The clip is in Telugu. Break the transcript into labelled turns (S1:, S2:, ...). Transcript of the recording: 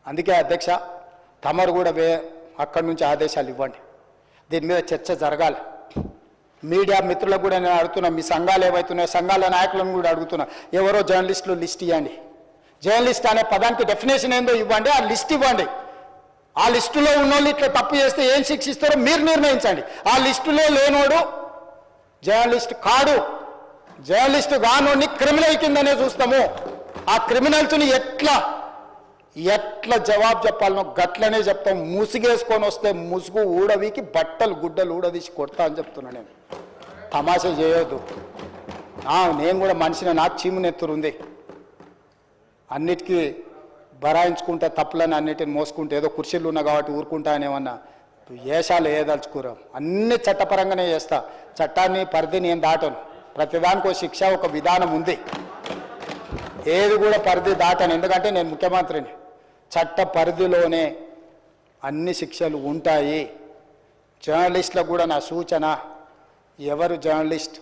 S1: అందుకే అధ్యక్ష తమరు కూడా అక్కడి నుంచి ఆదేశాలు ఇవ్వండి, దీని మీద చర్చ జరగాలి. మీడియా మిత్రులకు కూడా నేను అడుగుతున్నా, మీ సంఘాలు ఏవైతున్నాయో సంఘాల నాయకులను కూడా అడుగుతున్నా, ఎవరో జర్నలిస్టులు లిస్ట్ ఇవ్వండి. జర్నలిస్ట్ అనే పదానికి డెఫినేషన్ ఏందో ఇవ్వండి, ఆ లిస్ట్ ఇవ్వండి. ఆ లిస్టులో ఉన్నోళ్ళు ఇట్లా తప్పు చేస్తే ఏం శిక్షిస్తారో మీరు నిర్ణయించండి. ఆ లిస్టులో లేనోడు జర్నలిస్ట్ కాడు, జర్నలిస్ట్ కానోడిని క్రిమినల్ కిందనే చూస్తాము. ఆ క్రిమినల్స్ని ఎట్లా జవాబు చెప్పాలనో గట్లనే చెప్తాం. ముసుగేసుకొని వస్తే ముసుగు ఊడవికి బట్టలు గుడ్డలు ఊడదీసి కొడతా అని చెప్తున్నా. నేను తమాషా చేయొద్దు. నేను కూడా మనిషిని, నాకు చీమునెత్తురుంది. అన్నిటికీ బరాయించుకుంటే తప్పులని అన్నిటిని మోసుకుంటే ఏదో కుర్చీలు ఉన్నా కాబట్టి ఊరుకుంటా అని ఏమన్నా ఏషాలు ఏదలుచుకోరా. అన్ని చట్టపరంగానే చేస్తా. చట్టాన్ని పరిధి నేను దాటను. ప్రతిదానికి శిక్ష ఒక విధానం ఉంది. ఏది కూడా పరిధి దాటను, ఎందుకంటే నేను ముఖ్యమంత్రిని. చట్ట పరిధిలోనే అన్ని శిక్షలు ఉంటాయి. జర్నలిస్టులకు కూడా నా సూచన, ఎవరు జర్నలిస్ట్